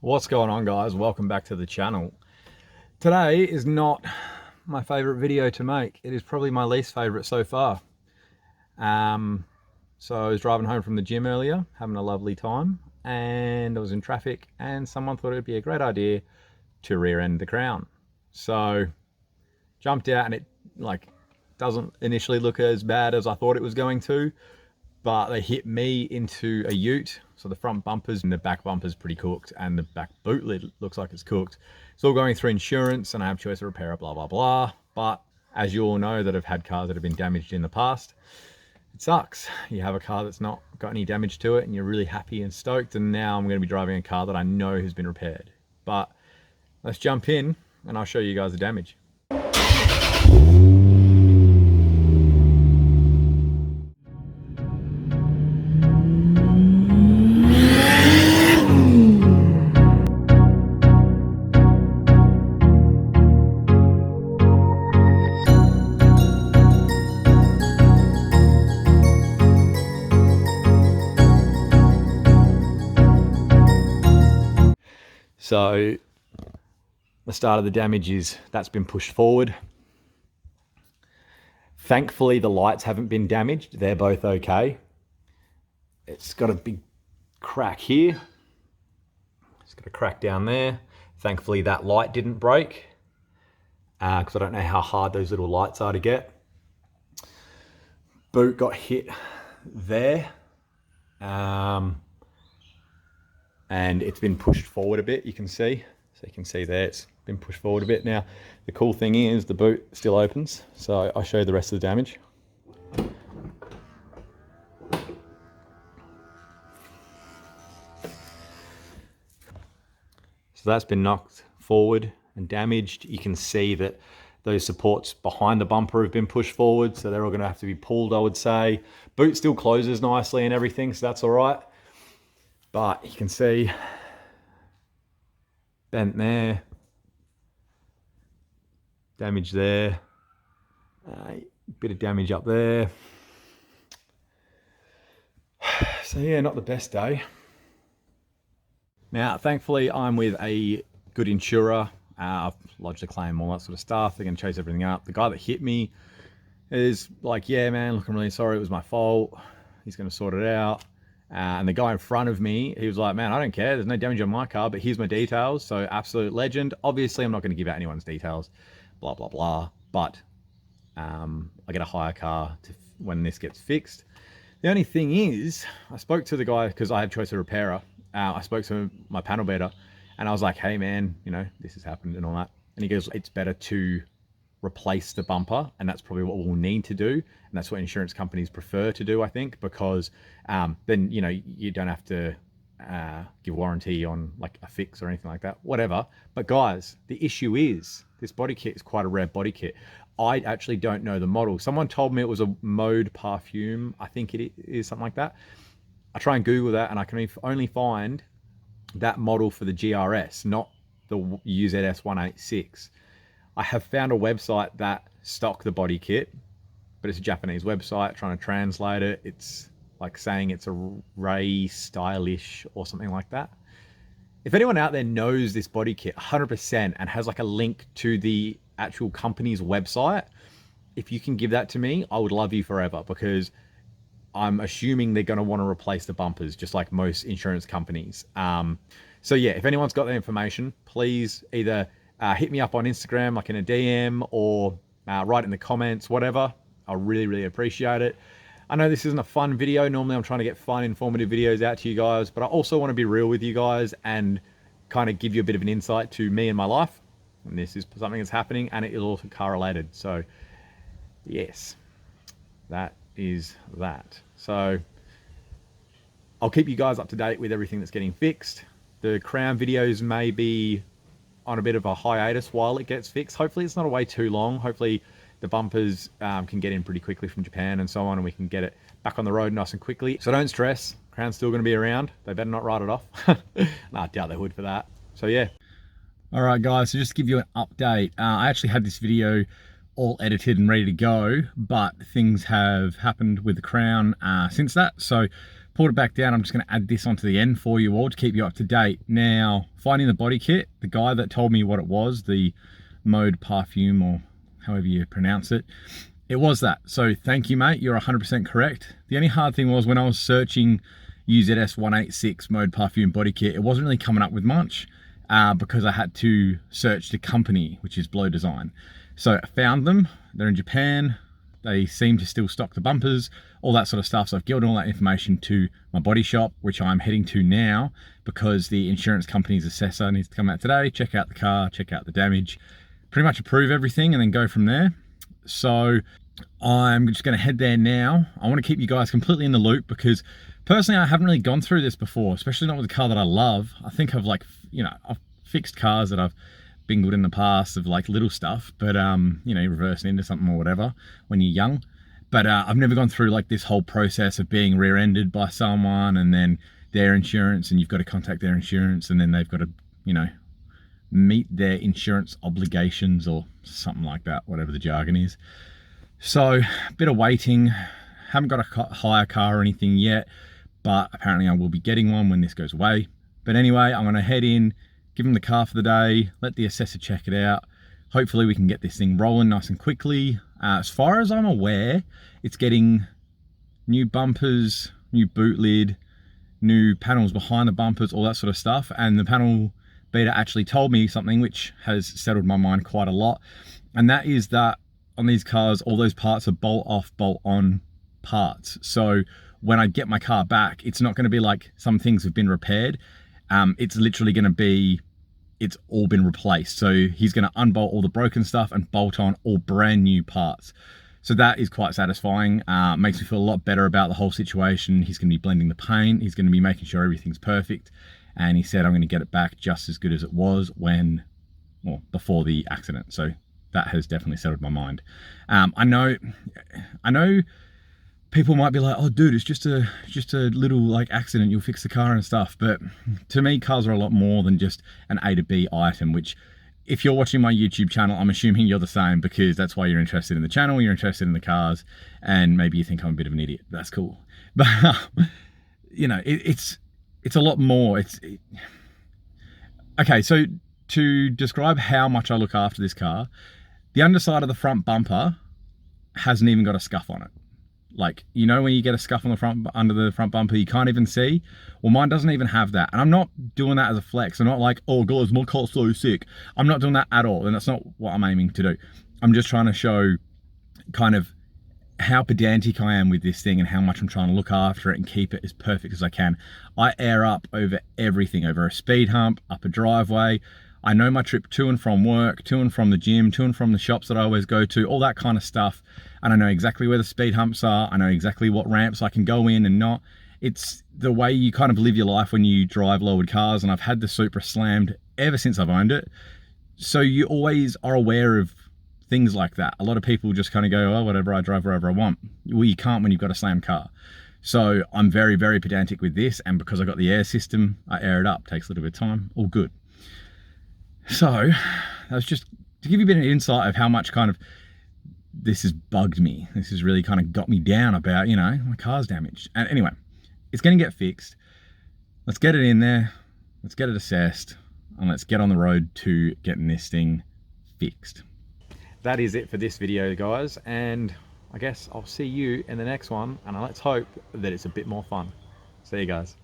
What's going on, guys? Welcome back to the channel. Today is not my favorite video to make. It is probably my least favorite so far. So I was driving home from the gym earlier, having a lovely time, and I was in traffic, and someone thought it'd be a great idea to rear end the Crown. So jumped out, and it doesn't initially look as bad as I thought it was going to, but they hit me into a ute. So the front bumpers and the back bumper's pretty cooked, and the back boot lid looks like it's cooked. It's all going through insurance, and I have choice of repairer, blah, blah, blah. But as you all know that have had cars that have been damaged in the past, it sucks. You have a car that's not got any damage to it, and you're really happy and stoked, and now I'm going to be driving a car that I know has been repaired. But let's jump in, and I'll show you guys the damage. So the start of the damage is that's been pushed forward. Thankfully, the lights haven't been damaged. They're both okay. It's got a big crack here. It's got a crack down there. Thankfully, that light didn't break because I don't know how hard those little lights are to get. Boot got hit there. And it's been pushed forward a bit, you can see. So you can see there, it's been pushed forward a bit. Now, the cool thing is the boot still opens. So I'll show you the rest of the damage. So that's been knocked forward and damaged. You can see that those supports behind the bumper have been pushed forward. So they're all gonna have to be pulled, I would say. Boot still closes nicely and everything, so that's all right. But you can see bent there, damage there, bit of damage up there. So yeah, not the best day. Now, thankfully, I'm with a good insurer. I've lodged a claim, all that sort of stuff. They're gonna chase everything up. The guy that hit me is like, yeah, man, look, I'm really sorry, it was my fault. He's gonna sort it out. And the guy in front of me, he was like, man, I don't care. There's no damage on my car, but here's my details. So absolute legend. Obviously, I'm not going to give out anyone's details, blah, blah, blah. But I get a hire car when this gets fixed. The only thing is, I spoke to the guy because I had choice of repairer. I spoke to my panel beater and I was like, hey, man, you know, this has happened and all that. And he goes, it's better to replace the bumper, and that's probably what we'll need to do, and that's what insurance companies prefer to do, I think, because then, you know, you don't have to give warranty on like a fix or anything like that, whatever. But guys, the issue is this body kit is quite a rare body kit. I actually don't know the model. Someone told me it was a Mode Parfum, I think it is, something like that. I try and Google that, and I can only find that model for the GRS, not the UZS 186. I have found a website that stock the body kit, but it's a Japanese website. Trying to translate it, it's like saying it's a Ray Stylish or something like that. If anyone out there knows this body kit 100% and has like a link to the actual company's website, if you can give that to me, I would love you forever, because I'm assuming they're going to want to replace the bumpers just like most insurance companies. So yeah, if anyone's got that information, please either hit me up on Instagram, like in a DM, or write in the comments, whatever. I'll really, really appreciate it. I know this isn't a fun video. Normally I'm trying to get fun, informative videos out to you guys, but I also want to be real with you guys and kind of give you a bit of an insight to me and my life. And this is something that's happening, and it is also car related. So yes, that is that. So I'll keep you guys up to date with everything that's getting fixed. The Crown videos may be on a bit of a hiatus while it gets fixed. Hopefully it's not away too long. Hopefully the bumpers can get in pretty quickly from Japan and so on, and we can get it back on the road nice and quickly. So don't stress, Crown's still going to be around. They better not write it off. No, I doubt they would for that. So yeah. All right, guys, so just to give you an update, I actually had this video all edited and ready to go, but things have happened with the Crown since that. So pulled it back down. I'm just going to add this onto the end for you all to keep you up to date. Now, finding the body kit, the guy that told me what it was, the Mode Parfume, or however you pronounce it, it was that. So thank you, mate. You're 100% correct. The only hard thing was when I was searching UZS 186 Mode Parfume body kit, it wasn't really coming up with much because I had to search the company, which is Blow Design. So I found them. They're in Japan. They seem to still stock the bumpers, all that sort of stuff. So I've given all that information to my body shop, which I'm heading to now because the insurance company's assessor needs to come out today, check out the car, check out the damage, pretty much approve everything and then go from there. So I'm just going to head there now. I want to keep you guys completely in the loop because personally, I haven't really gone through this before, especially not with a car that I love. I think I've I've fixed cars that I've been good in the past of like little stuff, but reversing into something or whatever when you're young. But I've never gone through like this whole process of being rear-ended by someone and then their insurance, and you've got to contact their insurance, and then they've got to, meet their insurance obligations or something like that, whatever the jargon is. So a bit of waiting. Haven't got a hire car or anything yet, but apparently I will be getting one when this goes away. But anyway, I'm going to head in, give him the car for the day, let the assessor check it out. Hopefully we can get this thing rolling nice and quickly. As far as I'm aware, it's getting new bumpers, new boot lid, new panels behind the bumpers, all that sort of stuff. And the panel beater actually told me something which has settled my mind quite a lot. And that is that on these cars, all those parts are bolt off, bolt on parts. So when I get my car back, it's not going to be like some things have been repaired. It's literally going to be, it's all been replaced. So he's going to unbolt all the broken stuff and bolt on all brand new parts. So that is quite satisfying. Makes me feel a lot better about the whole situation. He's going to be blending the paint. He's going to be making sure everything's perfect. And he said, I'm going to get it back just as good as it was before the accident. So that has definitely settled my mind. I know people might be like, oh dude, it's just a little like accident, you'll fix the car and stuff. But to me, cars are a lot more than just an A to B item, which if you're watching my YouTube channel, I'm assuming you're the same, because that's why you're interested in the channel, you're interested in the cars, and maybe you think I'm a bit of an idiot. That's cool. But it's a lot more. Okay, so to describe how much I look after this car, the underside of the front bumper hasn't even got a scuff on it. Like, when you get a scuff on the front, under the front bumper, you can't even see. Well, mine doesn't even have that. And I'm not doing that as a flex. I'm not like, oh guys, my car's so sick. I'm not doing that at all. And that's not what I'm aiming to do. I'm just trying to show kind of how pedantic I am with this thing and how much I'm trying to look after it and keep it as perfect as I can. I air up over everything, over a speed hump, up a driveway. I know my trip to and from work, to and from the gym, to and from the shops that I always go to, all that kind of stuff. And I know exactly where the speed humps are. I know exactly what ramps I can go in and not. It's the way you kind of live your life when you drive lowered cars. And I've had the Supra slammed ever since I've owned it. So you always are aware of things like that. A lot of people just kind of go, oh, whatever, I drive wherever I want. Well, you can't when you've got a slammed car. So I'm very, very pedantic with this. And because I got the air system, I air it up. Takes a little bit of time, all good. So that was just to give you a bit of insight of how much kind of this has bugged me. This has really kind of got me down about, my car's damaged. And anyway, it's going to get fixed. Let's get it in there. Let's get it assessed. And let's get on the road to getting this thing fixed. That is it for this video, guys. And I guess I'll see you in the next one. And let's hope that it's a bit more fun. See you guys.